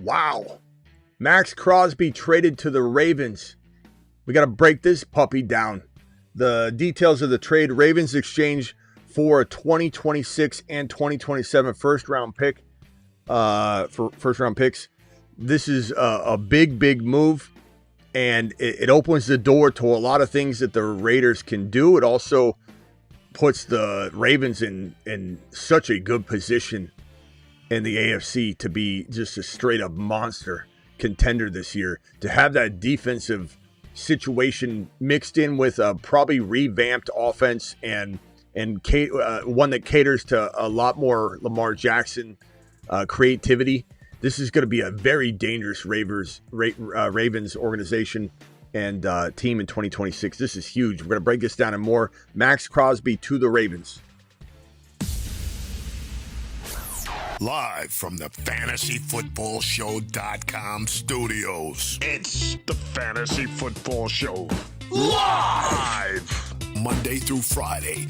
Wow. Maxx Crosby traded to the Ravens. We got to break this puppy down. The details of the trade: Ravens exchange for a 2026 and 2027 first-round pick for first-round picks. This is a big move, and it opens the door to a lot of things that the Raiders can do. It also puts the Ravens in such a good position in the AFC to be just a straight-up monster contender this year. To have that defensive situation mixed in with a probably revamped offense and one that caters to a lot more Lamar Jackson creativity. This is going to be a very dangerous Ravens organization and team in 2026. This is huge. We're going to break this down and more. Maxx Crosby to the Ravens. Live from the FantasyFootballShow.com studios. It's the Fantasy Football Show. Live! Monday through Friday,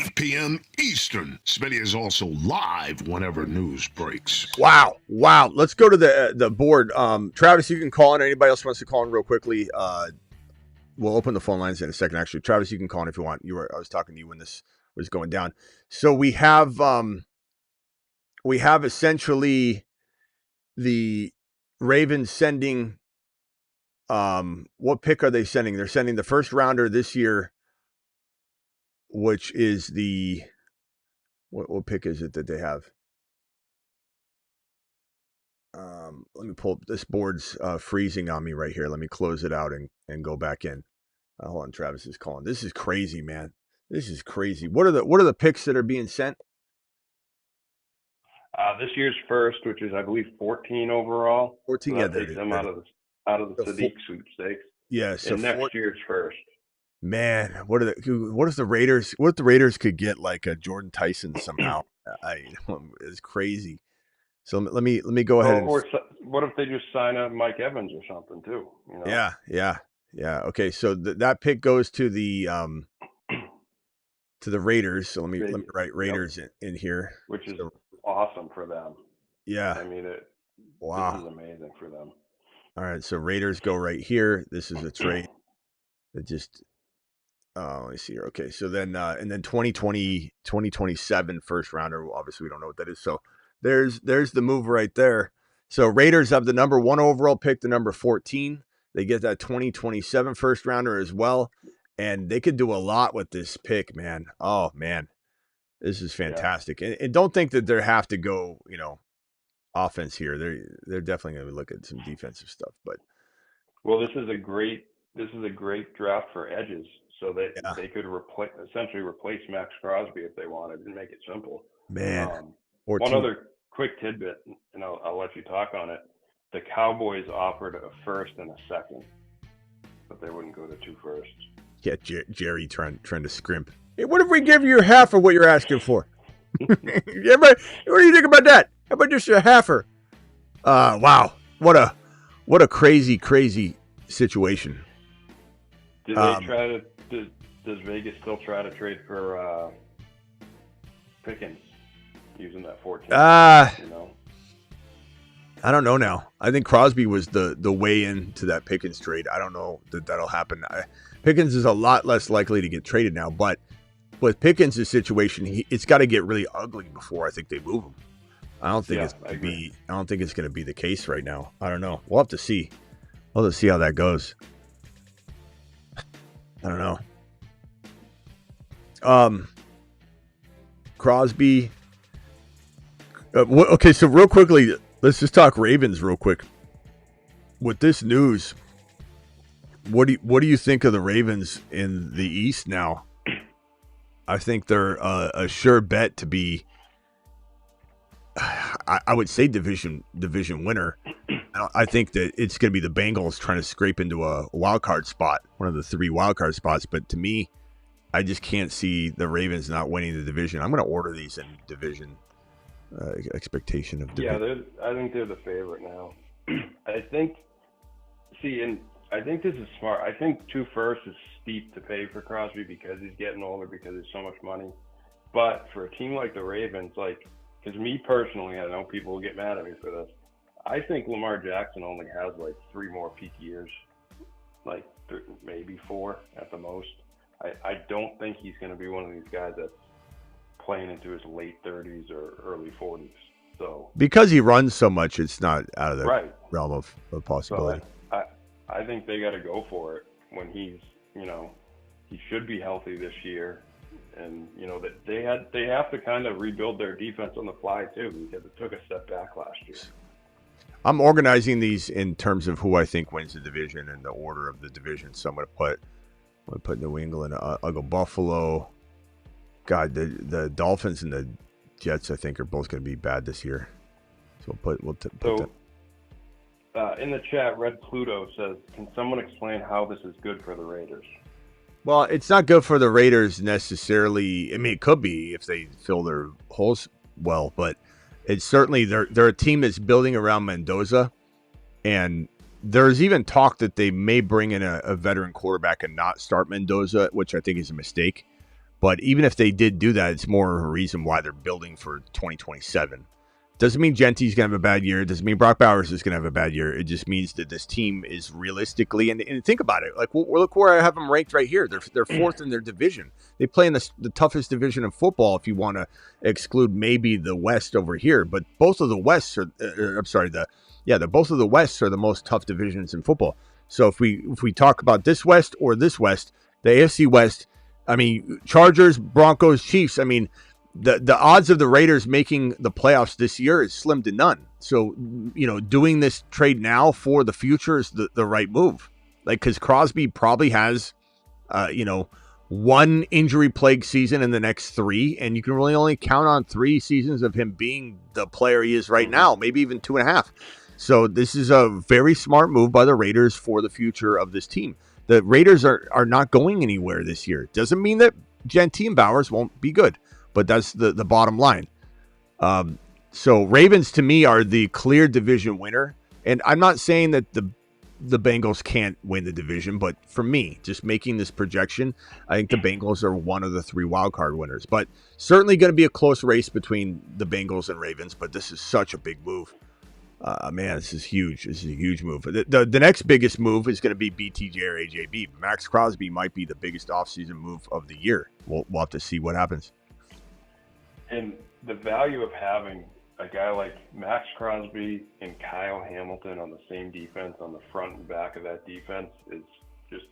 8 p.m. Eastern. Smitty is also live whenever news breaks. Wow. Let's go to the board. Travis, you can call in. Anybody else wants to call in real quickly? We'll open the phone lines in a second. Actually, Travis, you can call in if you want. I was talking to you when this was going down. So we have essentially the Ravens sending. What pick are they sending? They're sending the first rounder this year, which is the what pick is it that they have? Let me pull up. This board's freezing on me right here. Let me close it out and go back in. Hold on, Travis is calling. This is crazy, man. This is crazy. What are the picks that are being sent? This year's first, which is I believe 14 overall. 14, so yeah, takes them out of the Sadiq sweepstakes. Yeah, so and next year's first. Man, what if the Raiders could get like a Jordan Tyson somehow? It's crazy. So let me go ahead. Or what if they just sign a Mike Evans or something too? You know? Yeah. Okay, so that pick goes to the Raiders. So let me write Raiders in here, which is awesome for them. Yeah, I mean Wow, this is amazing for them. All right, so Raiders go right here. This is a trade that just. Let me see here. Okay, so then and then 2027 first rounder. Well, obviously, we don't know what that is. So there's the move right there. So Raiders have the number 1 overall pick, the number 14. They get that 2027 first rounder as well, and they could do a lot with this pick, man. Oh man, this is fantastic. Yeah. And don't think that they have to go, offense here. They're definitely going to look at some defensive stuff. But this is a great draft for edges. So they could essentially replace Maxx Crosby if they wanted and make it simple. Man. One other quick tidbit, and I'll let you talk on it. The Cowboys offered a first and a second, but they wouldn't go to 2 firsts. Yeah, Jerry trying to scrimp. Hey, what if we give you half of what you're asking for? What do you think about that? How about just a halfer? Wow. What a crazy situation. Did they try to? Does Vegas still try to trade for Pickens using that 14? I don't know now. I think Crosby was the way into that Pickens trade. I don't know that'll happen. Pickens is a lot less likely to get traded now, but with Pickens' situation, it's got to get really ugly before I think they move him. I don't think it's going to be the case right now. I don't know. We'll have to see. We'll have to see how that goes. I don't know. Crosby. Okay, so real quickly, let's just talk Ravens real quick. With this news, what do you think of the Ravens in the East now? I think they're a sure bet to be. I would say division winner. I think that it's going to be the Bengals trying to scrape into a wild card spot, one of the 3 wild card spots. But to me, I just can't see the Ravens not winning the division. I'm going to order these in division expectation of division. Yeah, I think they're the favorite now. I think this is smart. I think 2 firsts is steep to pay for Crosby because he's getting older, because there's so much money. But for a team like the Ravens, because me personally, I know people will get mad at me for this. I think Lamar Jackson only has like 3 more peak years, like maybe 4 at the most. I don't think he's going to be one of these guys that's playing into his late 30s or early 40s. So because he runs so much, it's not out of the realm of possibility. So I think they got to go for it when he's, he should be healthy this year. And, that they have to kind of rebuild their defense on the fly, too, because it took a step back last year. I'm organizing these in terms of who I think wins the division and the order of the division. So I'm going to put New England. I'll go Buffalo. God, the Dolphins and the Jets, I think, are both going to be bad this year. So we'll put that. In the chat, Red Pluto says, can someone explain how this is good for the Raiders? Well, it's not good for the Raiders necessarily. I mean, it could be if they fill their holes well, but it's certainly they're a team that's building around Mendoza, and there's even talk that they may bring in a veteran quarterback and not start Mendoza, which I think is a mistake. But even if they did do that, it's more a reason why they're building for 2027. Doesn't mean Genty's going to have a bad year. Doesn't mean Brock Bowers is going to have a bad year. It just means that this team is realistically, and think about it. Like, look where I have them ranked right here. They're fourth in their division. They play in the toughest division of football if you want to exclude maybe the West over here. But both of the Wests are, both of the Wests are the most tough divisions in football. So if we talk about this West or this West, the AFC West, I mean, Chargers, Broncos, Chiefs, I mean, the odds of the Raiders making the playoffs this year is slim to none. So, doing this trade now for the future is the right move. Like, because Crosby probably has, one injury-plagued season in the next 3, and you can really only count on 3 seasons of him being the player he is right now, maybe even 2.5. So this is a very smart move by the Raiders for the future of this team. The Raiders are not going anywhere this year. Doesn't mean that Genty and Bowers won't be good, but that's the bottom line. So Ravens, to me, are the clear division winner. And I'm not saying that the Bengals can't win the division, but for me, just making this projection, I think the Bengals are one of the 3 wildcard winners. But certainly going to be a close race between the Bengals and Ravens, but this is such a big move. Man, this is huge. This is a huge move. The next biggest move is going to be BTJ or AJB. Maxx Crosby might be the biggest offseason move of the year. We'll have to see what happens. And the value of having a guy like Maxx Crosby and Kyle Hamilton on the same defense, on the front and back of that defense, is just,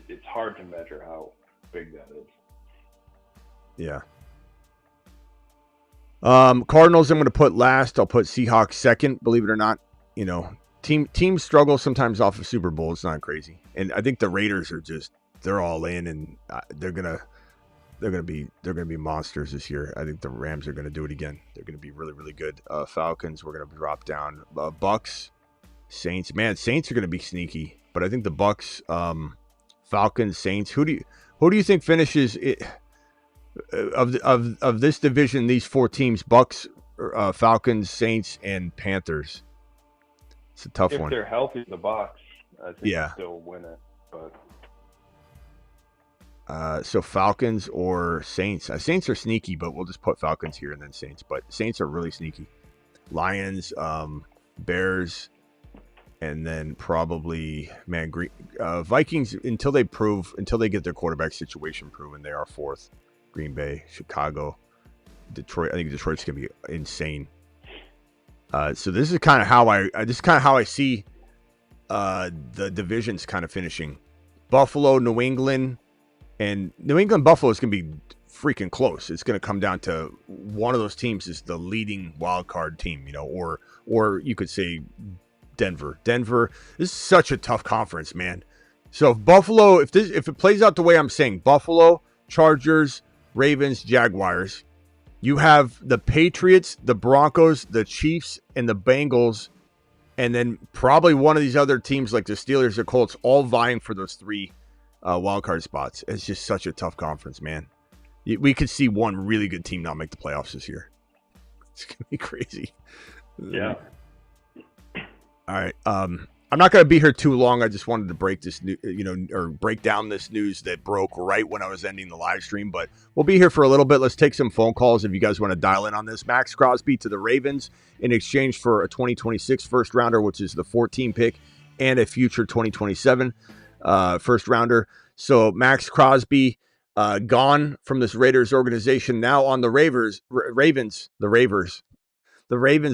it's hard to measure how big that is. Yeah. Cardinals I'm going to put last. I'll put Seahawks second, believe it or not. Teams struggle sometimes off of Super Bowl. It's not crazy. And I think the Raiders are they're all in, and they're going to be monsters this year. I think the Rams are going to do it again. They're going to be really, really good. Falcons, we're going to drop down. Bucks, Saints. Man, Saints are going to be sneaky, but I think the Bucks, Falcons, Saints. Who do you think finishes it? Of this division, these 4 teams: Bucks, Falcons, Saints, and Panthers. It's a tough one. If they're healthy, the Bucks, I think they'll still win it. But so Falcons or Saints. Saints are sneaky, but we'll just put Falcons here and then Saints. But Saints are really sneaky. Lions, Bears, and then probably Vikings until they get their quarterback situation proven. They are 4th. Green Bay, Chicago, Detroit. I think Detroit's gonna be insane. So this is kind of how I see the divisions kind of finishing. Buffalo, New England, and Buffalo is gonna be freaking close. It's gonna come down to one of those teams is the leading wild card team, or you could say Denver. This is such a tough conference, man. So if Buffalo, if it plays out the way I'm saying, Buffalo, Chargers, Ravens, Jaguars, you have the Patriots, the Broncos, the Chiefs, and the Bengals, and then probably one of these other teams like the Steelers or Colts all vying for those 3 wildcard spots. It's just such a tough conference, man. We could see one really good team not make the playoffs this year. It's going to be crazy. Yeah. All right. I'm not going to be here too long. I just wanted to break this, or break down this news that broke right when I was ending the live stream. But we'll be here for a little bit. Let's take some phone calls if you guys want to dial in on this. Maxx Crosby to the Ravens in exchange for a 2026 first rounder, which is the 14 pick, and a future 2027 first rounder. So Maxx Crosby gone from this Raiders organization, now on the Ravens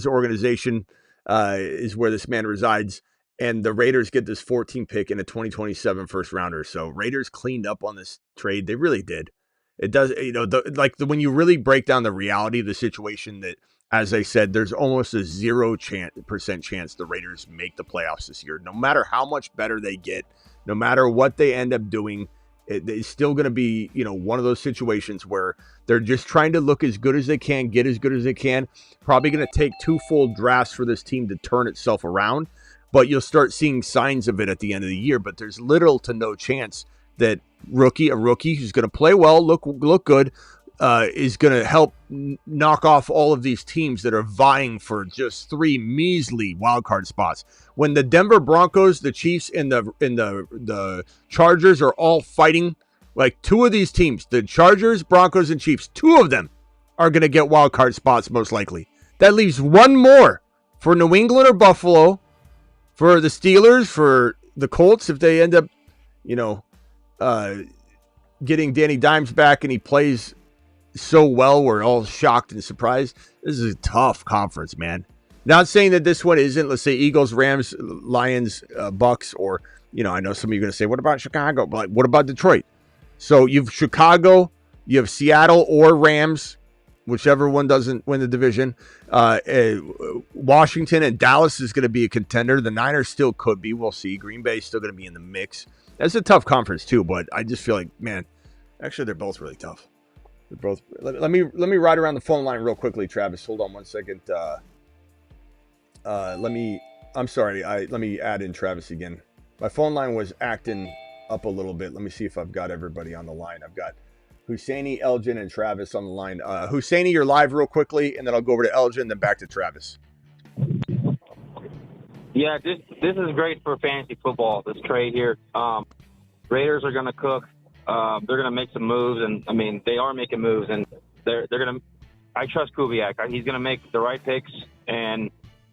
organization is where this man resides. And the Raiders get this 14 pick and a 2027 first rounder. So Raiders cleaned up on this trade. They really did. It does, when you really break down the reality of the situation, that, as I said, there's almost a 0% chance the Raiders make the playoffs this year. No matter how much better they get, no matter what they end up doing, it's still going to be, one of those situations where they're just trying to look as good as they can, get as good as they can. Probably going to take 2 full drafts for this team to turn itself around. But you'll start seeing signs of it at the end of the year. But there's little to no chance that a rookie who's going to play well, look good, is going to help knock off all of these teams that are vying for just 3 measly wildcard spots. When the Denver Broncos, the Chiefs, and the Chargers are all fighting, like 2 of these teams, the Chargers, Broncos, and Chiefs, 2 of them are going to get wildcard spots most likely. That leaves 1 more for New England or Buffalo, for the Steelers, for the Colts, if they end up, getting Danny Dimes back and he plays so well, we're all shocked and surprised. This is a tough conference, man. Not saying that this one isn't. Let's say Eagles, Rams, Lions, Bucks, or, I know some of you are going to say, what about Chicago? But what about Detroit? So you've Chicago, you have Seattle or Rams, whichever one doesn't win the division. Washington and Dallas is going to be a contender. The Niners still could be. We'll see. Green Bay is still going to be in the mix. That's a tough conference too, but I just feel like, man, actually they're both really tough. They're both. Let me ride around the phone line real quickly, Travis. Hold on one second. Let me add in Travis again. My phone line was acting up a little bit. Let me see if I've got everybody on the line. I've got Husseini, Elgin, and Travis on the line. Husseini, you're live real quickly, and then I'll go over to Elgin, then back to Travis. Yeah, this is great for fantasy football, this trade here. Raiders are going to cook. They're going to make some moves, and, they are making moves, and they're going to – I trust Kubiak. He's going to make the right picks, and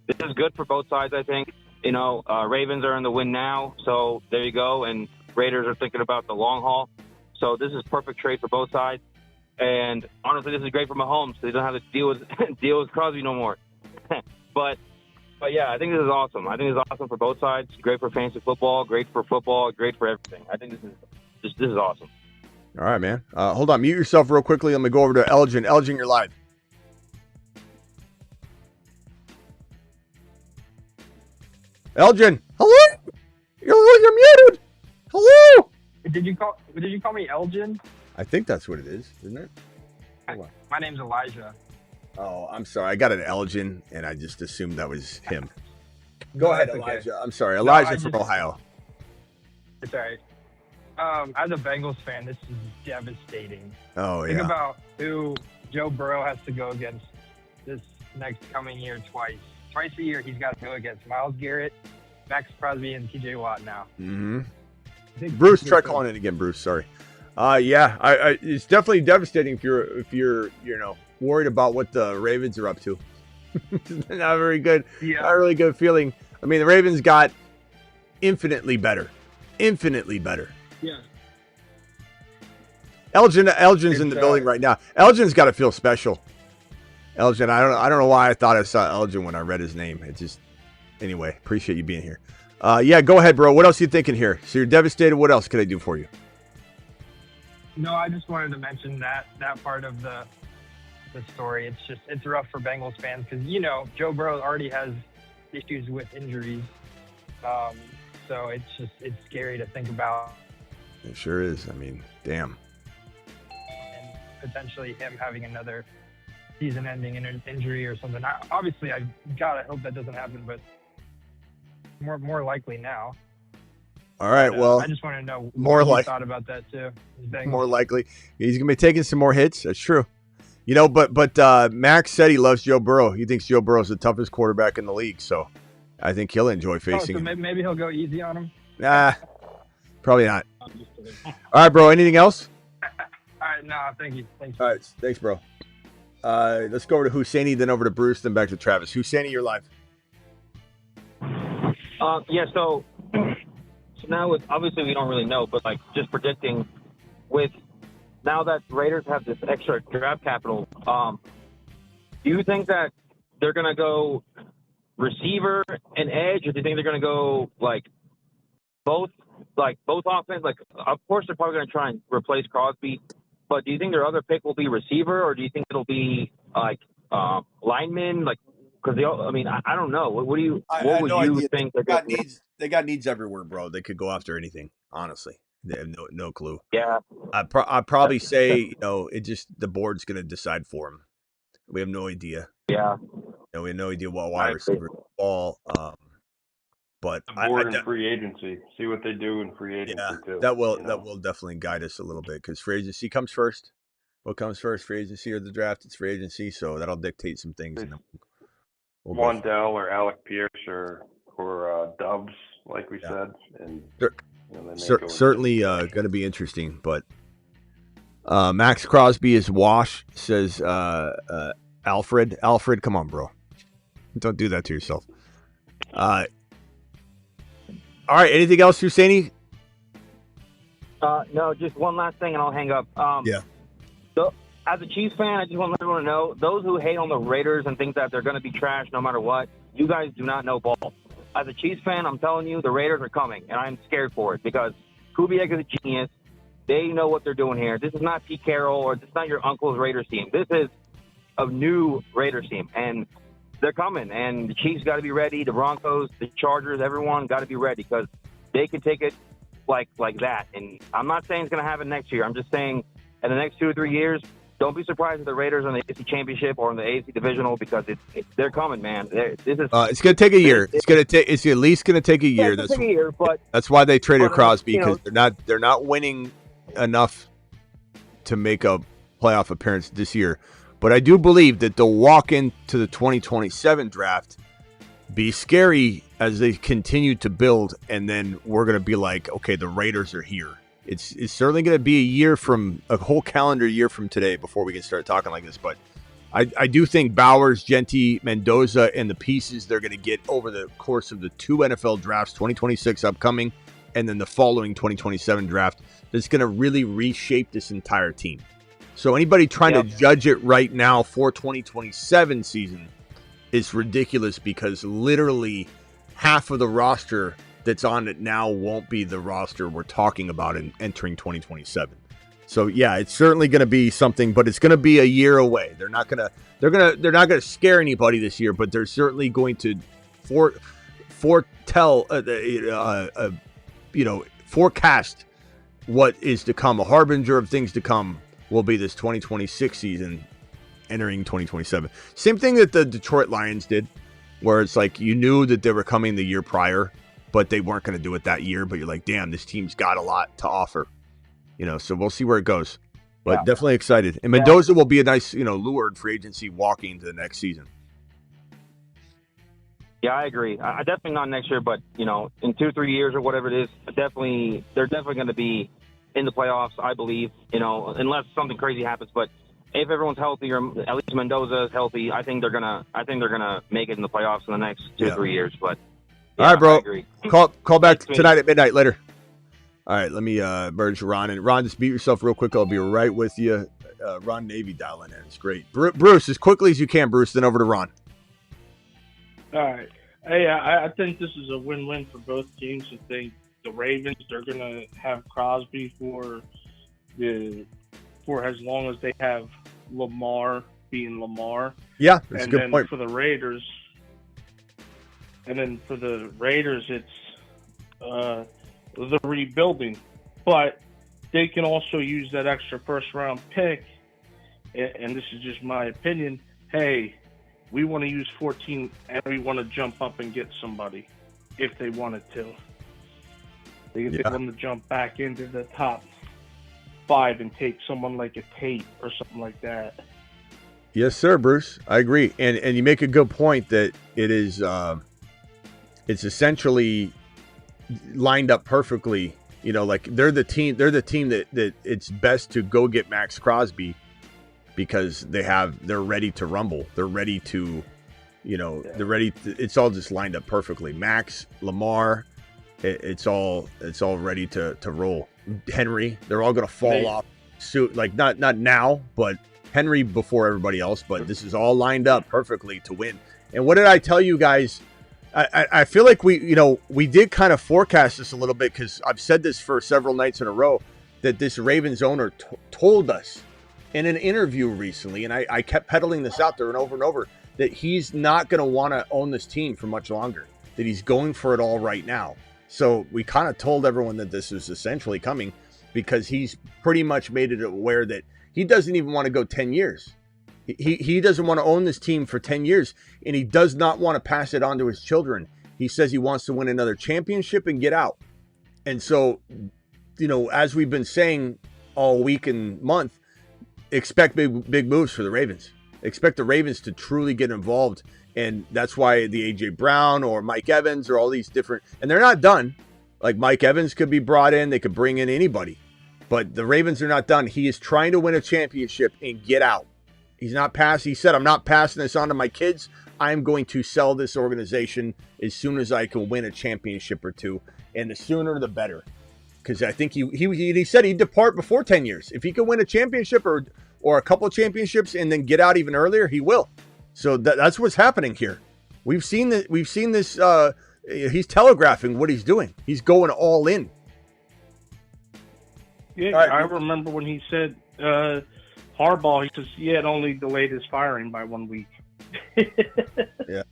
this is good for both sides, I think. Ravens are in the win now, so there you go, and Raiders are thinking about the long haul. So this is perfect trade for both sides. And honestly, this is great for Mahomes. So he doesn't have to deal with Crosby no more. But yeah, I think this is awesome. I think it's awesome for both sides. Great for fantasy football, great for football, great for everything. I think this is awesome. All right, man. Hold on. Mute yourself real quickly. Let me go over to Elgin. Elgin, you're live. Elgin. Hello? You're muted. Hello? Did you call me Elgin? I think that's what it is, isn't it? My name's Elijah. Oh, I'm sorry. I got an Elgin, and I just assumed that was him. Go ahead, Elijah. Okay. I'm sorry. Elijah from Ohio. It's all right. As a Bengals fan, this is devastating. Oh, yeah. Think about who Joe Burrow has to go against this next coming year twice. Twice a year, he's got to go against Myles Garrett, Maxx Crosby, and T.J. Watt now. Mm-hmm. Bruce, try calling in again, Bruce. Sorry. Yeah, it's definitely devastating if you're worried about what the Ravens are up to. Not very good. Yeah. Not a really good feeling. The Ravens got infinitely better. Yeah. Elgin's in the building right now. Elgin's got to feel special. Elgin, I don't know why I thought I saw Elgin when I read his name. It just, anyway, appreciate you being here. Yeah, go ahead, bro. What else are you thinking here? So you're devastated. What else can I do for you? No, I just wanted to mention that part of the story. It's rough for Bengals fans because, Joe Burrow already has issues with injuries. So it's scary to think about. It sure is. Damn. And potentially him having another season-ending injury or something. Obviously, I hope that doesn't happen, but more likely now. All right, well, I just want to know more what you thought about that too. More likely, he's gonna be taking some more hits. That's true. But Max said he loves Joe Burrow. He thinks Joe Burrow's the toughest quarterback in the league. So, I think he'll enjoy facing so him. maybe he'll go easy on him. Nah, probably not. I'm just kidding. All right, bro. Anything else? All right, no, thank you. Thanks. All right, thanks, bro. Let's go over to Husseini, then over to Bruce, then back to Travis. Husseini, you're live. So now with, obviously we don't really know, but like just predicting with now that Raiders have this extra draft capital, do you think that they're going to go receiver and edge, or do you think they're going to go both offense? Like, of course they're probably going to try and replace Crosby, but do you think their other pick will be receiver, or do you think it'll be linemen? Like, because I don't know. What would you think? They got needs everywhere, bro. They could go after anything. Honestly, they have no clue. Yeah, I'd probably say it just the board's going to decide for them. We have no idea. Yeah, we have no idea what wide receiver ball. But the board and free agency. See what they do in free agency too. That will definitely guide us a little bit because free agency comes first. What comes first, free agency or the draft? It's free agency, so that'll dictate some things. And we'll Wandell or Alec Pierce or Dubs, like we said, and certainly going to be interesting. But Maxx Crosby is wash, says Alfred. Alfred, come on, bro, don't do that to yourself. All right, anything else, Husseini? No, just one last thing, and I'll hang up. So, as a Chiefs fan, I just want everyone to know, those who hate on the Raiders and think that they're going to be trash no matter what, you guys do not know ball. As a Chiefs fan, I'm telling you, the Raiders are coming, and I'm scared for it because Kubiak is a genius. They know what they're doing here. This is not Pete Carroll or this is not your uncle's Raiders team. This is a new Raiders team, and they're coming, and the Chiefs got to be ready. The Broncos, the Chargers, everyone got to be ready because they can take it like that. And I'm not saying it's going to happen next year. I'm just saying in the next 2 or 3 years, don't be surprised if the Raiders are in the AFC Championship or in the AFC Divisional because they're coming, man. It's going to take a year. It's at least going to take a year. Take a year, but that's why they traded Crosby because they're not winning enough to make a playoff appearance this year. But I do believe that they'll walk into the 2027 draft, be scary as they continue to build, and then we're going to be like, okay, the Raiders are here. It's certainly going to be a whole calendar year from today before we can start talking like this. But I do think Bowers, Genty, Mendoza, and the pieces they're going to get over the course of the 2 NFL drafts, 2026 upcoming, and then the following 2027 draft, that's going to really reshape this entire team. So anybody trying to judge it right now for 2027 season is ridiculous because literally half of the roster that's on it now won't be the roster we're talking about in entering 2027. So yeah, it's certainly going to be something, but it's going to be a year away. They're not going to scare anybody this year, but they're certainly going to forecast what is to come. A harbinger of things to come will be this 2026 season entering 2027. Same thing that the Detroit Lions did, where it's like you knew that they were coming the year prior, but they weren't going to do it that year. But you're like, damn, this team's got a lot to offer. So we'll see where it goes. But definitely excited. And Mendoza will be a nice, lured free agency walking into the next season. Yeah, I agree. I definitely not next year, but, in 2-3 years or whatever it is, they're definitely going to be in the playoffs, I believe, unless something crazy happens. But if everyone's healthy, or at least Mendoza is healthy, I think they're gonna make it in the playoffs in the next 2-3 years. But all right, bro. I agree. Call back tonight at midnight. Later. All right, let me merge Ron and Ron. Just beat yourself real quick. I'll be right with you. Ron Navy dialing in. It's great. Bruce, as quickly as you can, Bruce. Then over to Ron. All right. Hey, I think this is a win-win for both teams. I think the Ravens, they're going to have Crosby for as long as they have Lamar being Lamar. Yeah, that's a good point. For the Raiders, it's the rebuilding. But they can also use that extra first-round pick, and this is just my opinion, hey, we want to use 14 and we want to jump up and get somebody if they wanted to. They want to jump back into the top 5 and take someone like a Tate or something like that. Yes, sir, Bruce. I agree. And you make a good point that it is it's essentially lined up perfectly. You know, like they're the team that it's best to go get Maxx Crosby because they're ready to rumble. They're ready to, they're ready to, it's all just lined up perfectly. Max, Lamar, it's all ready to roll. Henry, they're all going to fall off suit, like not now, but Henry before everybody else, but this is all lined up perfectly to win. And what did I tell you guys? I feel like we did kind of forecast this a little bit, because I've said this for several nights in a row, that this Ravens owner told us in an interview recently, and I kept peddling this out there and over, that he's not going to want to own this team for much longer, that he's going for it all right now. So we kind of told everyone that this was essentially coming, because he's pretty much made it aware that he doesn't even want to go 10 years. He doesn't want to own this team for 10 years, and he does not want to pass it on to his children. He says he wants to win another championship and get out. And so, as we've been saying all week and month, expect big moves for the Ravens. Expect the Ravens to truly get involved. And that's why the A.J. Brown or Mike Evans or all these different, and they're not done. Like Mike Evans could be brought in. They could bring in anybody. But the Ravens are not done. He is trying to win a championship and get out. He's not passing. He said, I'm not passing this on to my kids. I'm going to sell this organization as soon as I can win a championship or two. And the sooner, the better. Because I think he said he'd depart before 10 years. If he can win a championship or a couple of championships and then get out even earlier, he will. So that's what's happening here. We've seen this. He's telegraphing what he's doing. He's going all in. Yeah, right. I remember when he said Harbaugh, he says, it only delayed his firing by 1 week. Yeah.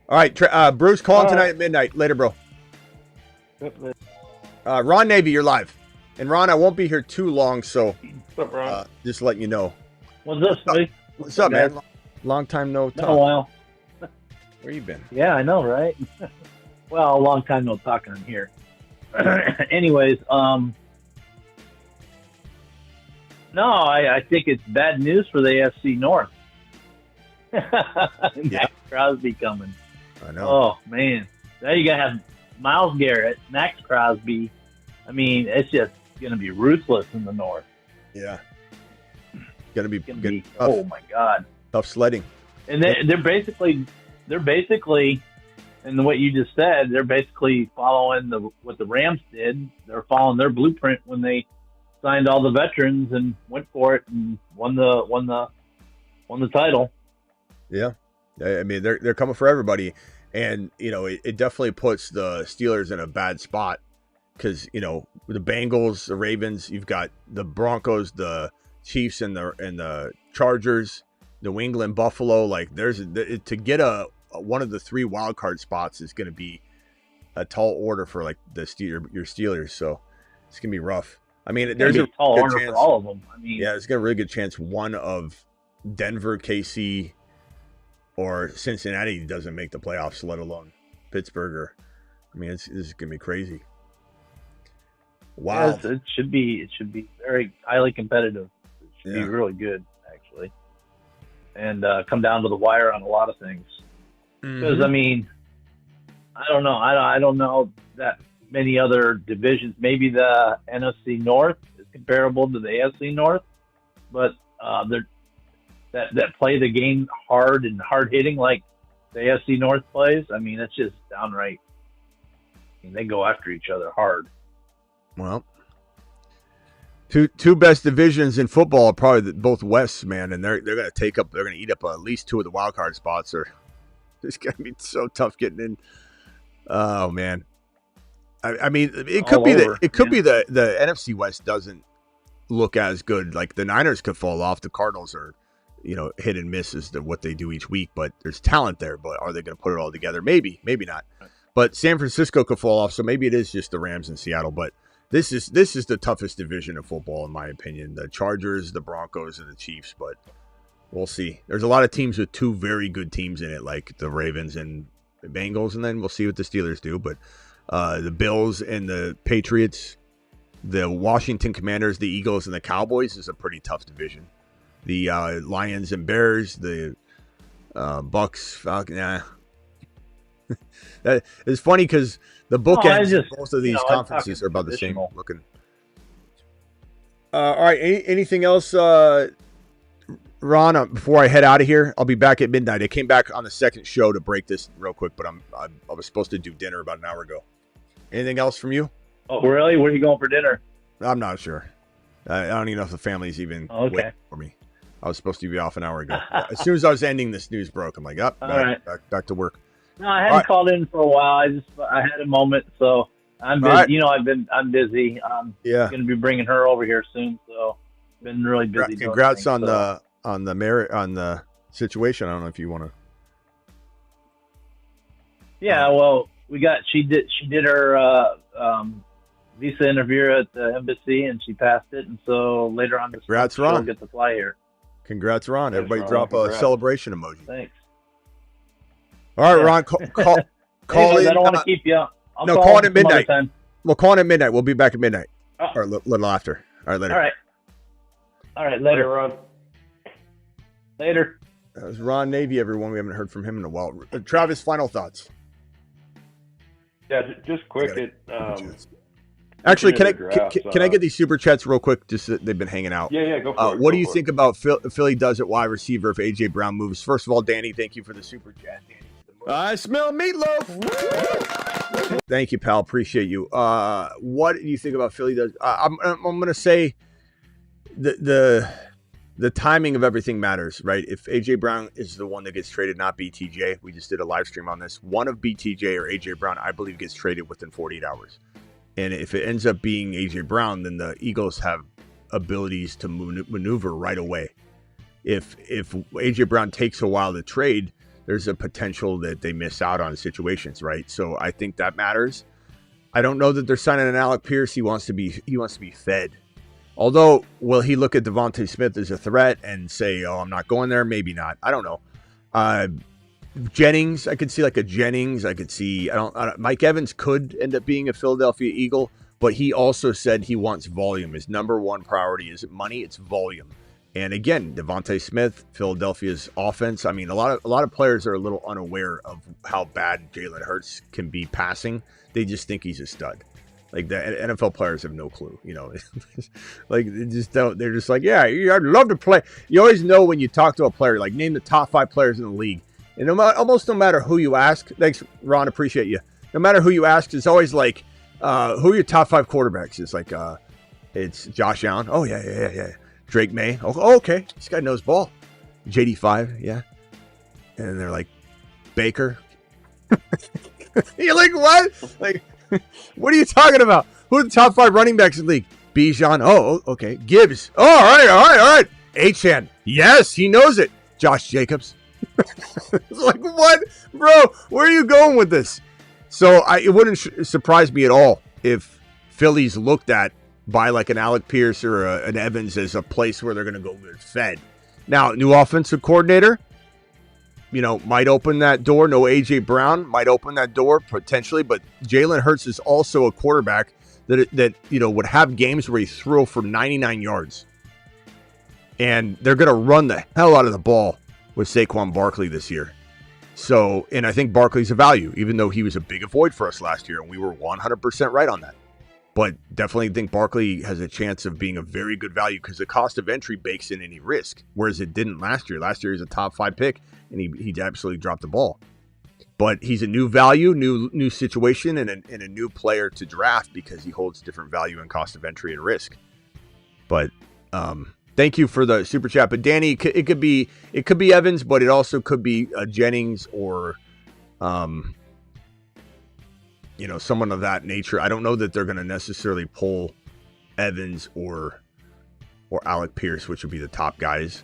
All right, Bruce, calling tonight at midnight. Later, bro. Ron Navy, you're live. And Ron, I won't be here too long, so What's up, Ron? just letting you know. What's this, Smitty? What's up, man? Long time no talk. Been a while. Where you been? Yeah, I know, right? Well, a long time no talking here. Anyways, no, I think it's bad news for the AFC North. Maxx Crosby coming. I know. Oh, man. Now you got to have Myles Garrett, Maxx Crosby. I mean, it's just going to be ruthless in the North. Yeah. Gonna be tough. Oh, my God. Tough sledding. And they're basically, and what you just said, they're basically following what the Rams did. They're following their blueprint when they signed all the veterans and went for it and won the title. Yeah. I mean, they're coming for everybody. And, it definitely puts the Steelers in a bad spot because, the Bengals, the Ravens, you've got the Broncos, the Chiefs, and the Chargers, New England, Buffalo. Like, to get one of the 3 wild card spots is going to be a tall order for like your Steelers. So it's going to be rough. I mean, there's a tall order chance for all of them. I mean, yeah, it's got a really good chance one of Denver, KC, or Cincinnati doesn't make the playoffs, let alone Pittsburgh. This is going to be crazy. Wow. Yes, it should be very highly competitive. It should be really good, actually, and come down to the wire on a lot of things. Because I mean, I don't know. I don't know that many other divisions. Maybe the NFC North is comparable to the AFC North, but that play the game hard and hard hitting like the AFC North plays. I mean, it's just downright. I mean, they go after each other hard. Well, two best divisions in football are probably both Wests, man, and they're going to eat up at least 2 of the wild card spots. Or it's going to be so tough getting in. Oh man, I mean, it could be the NFC West doesn't look as good. Like the Niners could fall off. The Cardinals are, hit and miss as to what they do each week. But there's talent there. But are they going to put it all together? Maybe not. But San Francisco could fall off. So maybe it is just the Rams in Seattle. But this is the toughest division of football in my opinion. The Chargers, the Broncos, and the Chiefs. But we'll see. There's a lot of teams with 2 very good teams in it, like the Ravens and the Bengals, and then we'll see what the Steelers do. But the Bills and the Patriots, the Washington Commanders, the Eagles, and the Cowboys is a pretty tough division. The Lions and Bears, the Bucks, Falcons, That is funny because the bookends of both of these conferences are about the same looking. All right. Anything else, Ron? Before I head out of here, I'll be back at midnight. I came back on the second show to break this real quick, but I was supposed to do dinner about an hour ago. Anything else from you? Oh, really? Where are you going for dinner? I'm not sure. I don't even know if the family's even waiting for me. I was supposed to be off an hour ago. As soon as I was ending, this news broke. I'm like, back to work. No, I hadn't called in for a while. I had a moment, so I'm busy. Right. You know, I'm busy. I'm going to be bringing her over here soon, so been really busy. Congrats on the situation. I don't know if you want to. Yeah, well, she did her visa interview at the embassy, and she passed it, and so later on this month she'll get to fly here. Congrats, Ron. Everybody drop a celebration emoji. Thanks. All right, Ron, call in. I don't want to keep you up. Call in at midnight. We'll call in at midnight. We'll be back at midnight. Or a little after. All right, later. All right, later. Ron. Later. That was Ron Navy, everyone. We haven't heard from him in a while. Travis, final thoughts. Yeah, just quick. Actually, can I get these super chats real quick? Just they've been hanging out. Yeah, go for it. What do you think about Philly does at wide receiver if AJ Brown moves? First of all, Danny, thank you for the super chat. Danny, I smell meatloaf. Thank you, pal. Appreciate you. What do you think about Philly does? I'm going to say the timing of everything matters, right? If AJ Brown is the one that gets traded, not BTJ, we just did a live stream on this. One of BTJ or AJ Brown, I believe, gets traded within 48 hours. And if it ends up being AJ Brown, then the Eagles have abilities to maneuver right away. If AJ Brown takes a while to trade, there's a potential that they miss out on situations, right? So I think that matters. I don't know that they're signing an Alec Pierce. He wants to be fed. Although, will he look at Devontae Smith as a threat and say, "Oh, I'm not going there"? Maybe not. I don't know. Jennings, I could see like a Jennings. I could see. Mike Evans could end up being a Philadelphia Eagle, but he also said he wants volume. His number one priority isn't money; it's volume. And again, Devontae Smith, Philadelphia's offense. I mean, a lot of players are a little unaware of how bad Jalen Hurts can be passing. They just think he's a stud. Like the NFL players have no clue, like they just don't. They're just like, yeah, I'd love to play. You always know when you talk to a player, like name the top 5 players in the league. And almost no matter who you ask, thanks, Ron, appreciate you. No matter who you ask, it's always like, who are your top 5 quarterbacks? It's like, it's Josh Allen. Oh, yeah. Drake May. Oh, okay. This guy knows ball. JD5, yeah. And they're like, Baker. You're like, what? Like, what are you talking about? Who are the top 5 running backs in the league? Bijan. Oh, okay. Gibbs. Oh, all right. Achane. Yes, he knows it. Josh Jacobs. It's like, what? Bro, where are you going with this? So it wouldn't surprise me at all if Philly's looked at by like an Alec Pierce or an Evans as a place where they're going to go get fed. Now, new offensive coordinator, might open that door. No AJ Brown might open that door potentially, but Jalen Hurts is also a quarterback that would have games where he threw for 99 yards. And they're going to run the hell out of the ball with Saquon Barkley this year. So, and I think Barkley's a value, even though he was a big avoid for us last year, and we were 100% right on that. But definitely think Barkley has a chance of being a very good value because the cost of entry bakes in any risk, whereas it didn't last year. Last year he was a top 5 pick, and he absolutely dropped the ball. But he's a new value, new situation, and a new player to draft because he holds different value and cost of entry and risk. But thank you for the super chat. But Danny, it could be Evans, but it also could be Jennings or someone of that nature. I don't know that they're going to necessarily pull Evans or Alec Pierce, which would be the top guys.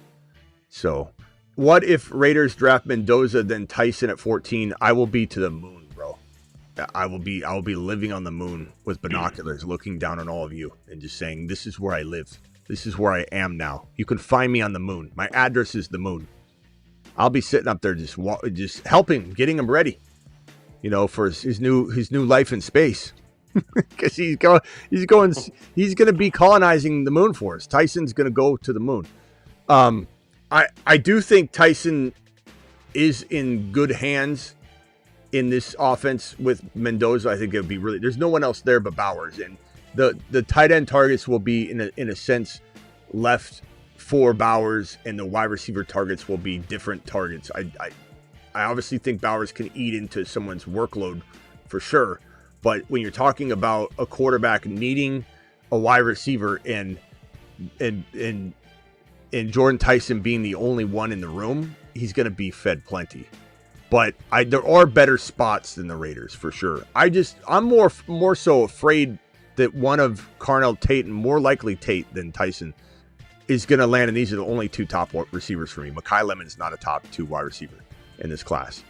So what if Raiders draft Mendoza, then Tyson at 14? I will be to the moon, bro. I will be living on the moon with binoculars, looking down on all of you and just saying, this is where I live. This is where I am now. You can find me on the moon. My address is the moon. I'll be sitting up there just helping, getting him ready, for his new life in space. Because he's going to be colonizing the moon for us. Tyson's going to go to the moon. I do think Tyson is in good hands in this offense with Mendoza. I think it would be really, there's no one else there but Bowers. And the tight end targets will be, in a sense, left for Bowers, and the wide receiver targets will be different targets. I obviously think Bowers can eat into someone's workload for sure. But when you're talking about a quarterback needing a wide receiver and Jordan Tyson being the only one in the room, he's going to be fed plenty. But there are better spots than the Raiders for sure. I'm more so afraid that one of Carnell Tate, and more likely Tate than Tyson, is going to land, and these are the only two top receivers for me. Mekhi Lemon's not a top 2 wide receiver in this class.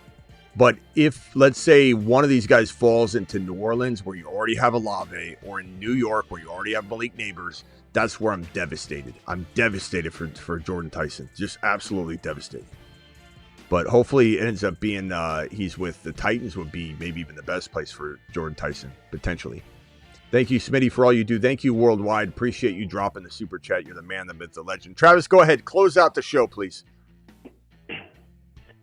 But if, let's say, one of these guys falls into New Orleans, where you already have Olave, or in New York, where you already have Malik Neighbors, that's where I'm devastated. I'm devastated for Jordan Tyson. Just absolutely devastated. But hopefully it ends up being he's with the Titans, would be maybe even the best place for Jordan Tyson, potentially. Thank you, Smitty, for all you do. Thank you, Worldwide. Appreciate you dropping the super chat. You're the man, the myth, the legend. Travis, go ahead. Close out the show, please.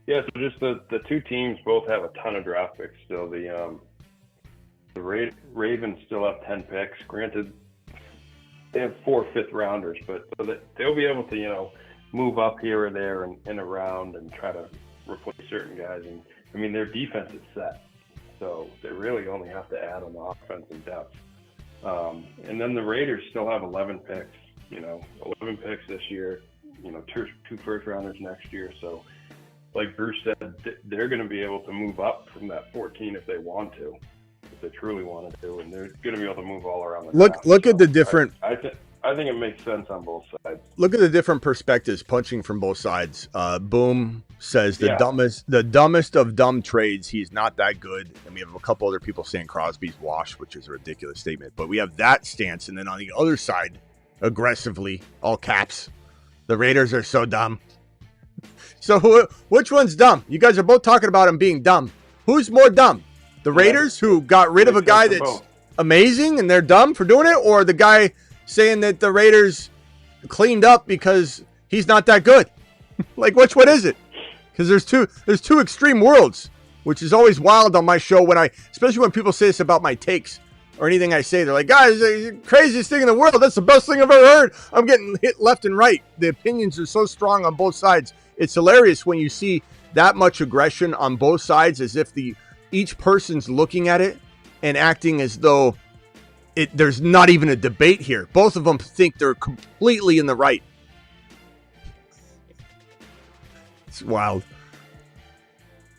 Yeah, so just the two teams both have a ton of draft picks still. The Ravens still have 10 picks. Granted, they have 4 fifth-rounders, but they'll be able to, move up here or there and around and try to replace certain guys. And, I mean, their defense is set, so they really only have to add on the offense and depth. And then the Raiders still have 11 picks, 11 picks this year, 2 first-rounders next year. So, like Bruce said, they're going to be able to move up from that 14 if they want to, if they truly want to do, and they're going to be able to move all around the draft. Look at the different. I think it makes sense on both sides. Look at the different perspectives punching from both sides. Boom says the dumbest of dumb trades. He's not that good. And we have a couple other people saying Crosby's washed, which is a ridiculous statement. But we have that stance, and then on the other side, aggressively, all caps, the Raiders are so dumb. So which one's dumb? You guys are both talking about him being dumb. Who's more dumb? The Raiders, who got rid of a guy that's amazing and they're dumb for doing it, or the guy saying that the Raiders cleaned up because he's not that good? Like, which one is it? Because there's two extreme worlds, which is always wild on my show especially when people say this about my takes or anything I say. They're like, guys, the craziest thing in the world. That's the best thing I've ever heard. I'm getting hit left and right. The opinions are so strong on both sides. It's hilarious when you see that much aggression on both sides, as if each person's looking at it and acting as though there's not even a debate here. Both of them think they're completely in the right. It's wild.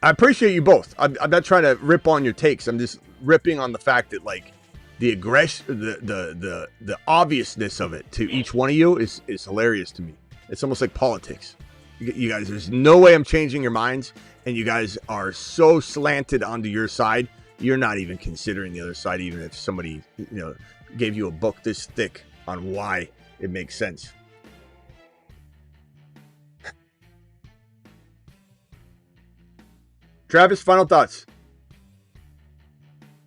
I appreciate you both. I'm not trying to rip on your takes. I'm just ripping on the fact that, like, the aggression, the obviousness of it to each one of you is hilarious to me. It's almost like politics. You guys, there's no way I'm changing your minds, and you guys are so slanted onto your side, you're not even considering the other side, even if somebody, gave you a book this thick on why it makes sense. Travis, final thoughts?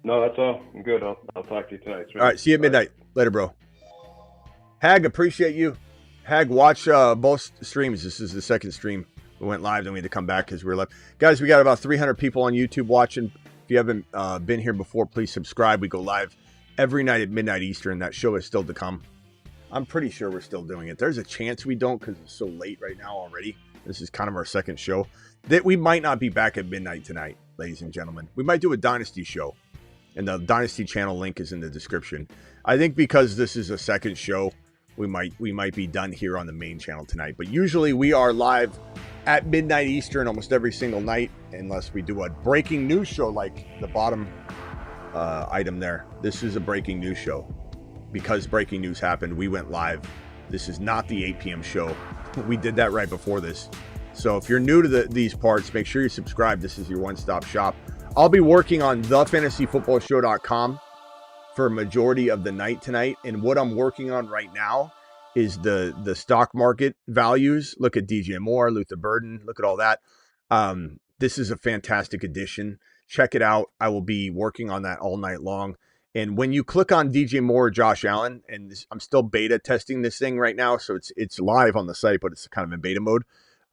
No, that's all. I'm good. I'll talk to you tonight. All right, see you at midnight. Later, bro. Hag, appreciate you. Hag, watch both streams. This is the second stream. We went live, then we had to come back because we were left. Guys, we got about 300 people on YouTube watching. If you haven't been here before, please subscribe. We go live every night at midnight Eastern. That show is still to come. I'm pretty sure we're still doing it. There's a chance we don't because it's so late right now already. This is kind of our second show. That we might not be back at midnight tonight, ladies and gentlemen. We might do a Dynasty show, and the Dynasty channel link is in the description. I think because this is a second show, we might be done here on the main channel tonight. But usually we are live at midnight Eastern almost every single night, unless we do a breaking news show like the bottom item there. This is a breaking news show. Because breaking news happened, we went live. This is not the 8 p.m. show. We did that right before this. So if you're new to these parts, make sure you subscribe. This is your one-stop shop. I'll be working on thefantasyfootballshow.com for a majority of the night tonight. And what I'm working on right now is the stock market values. Look at DJ Moore, Luther Burden. Look at all that. This is a fantastic addition. Check it out. I will be working on that all night long. And when you click on DJ Moore or Josh Allen, and I'm still beta testing this thing right now, so it's live on the site, but it's kind of in beta mode.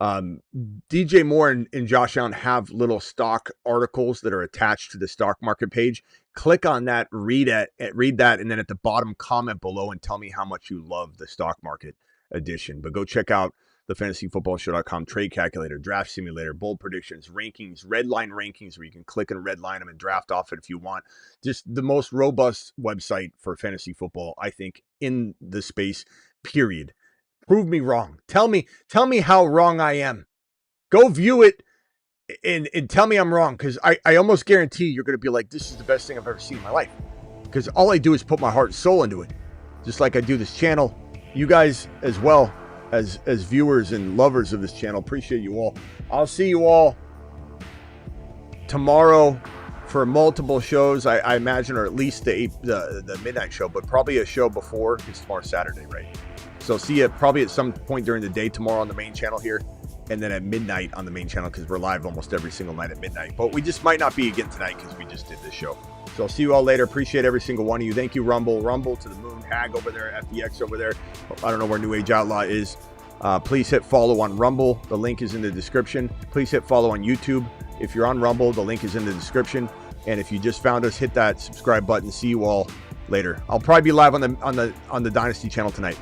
DJ Moore and Josh Allen have little stock articles that are attached to the stock market page. Click on that, read that, and then at the bottom, comment below and tell me how much you love the stock market edition. But go check out the fantasyfootballshow.com trade calculator, draft simulator, bold predictions, rankings, red line rankings, where you can click and red line them and draft off it if you want. Just the most robust website for fantasy football, I think, in the space, period. Prove me wrong. Tell me how wrong I am. Go view it and tell me I'm wrong, because I almost guarantee you're going to be like, this is the best thing I've ever seen in my life. Because all I do is put my heart and soul into it, just like I do this channel. You guys as well, as viewers and lovers of this channel, appreciate you all. I'll see you all tomorrow for multiple shows, I imagine, or at least the midnight show, but probably a show before, because tomorrow's Saturday, right? So see you probably at some point during the day tomorrow on the main channel here, and then at midnight on the main channel, because we're live almost every single night at midnight. But we just might not be again tonight because we just did this show. So I'll see you all later. Appreciate every single one of you. Thank you, Rumble to the moon, Hag over there, FDX over there. I don't know where New Age Outlaw is. Please hit follow on Rumble. The link is in the description. Please hit follow on YouTube. If you're on Rumble, the link is in the description. And if you just found us, hit that subscribe button. See you all later. I'll probably be live on the Dynasty channel tonight.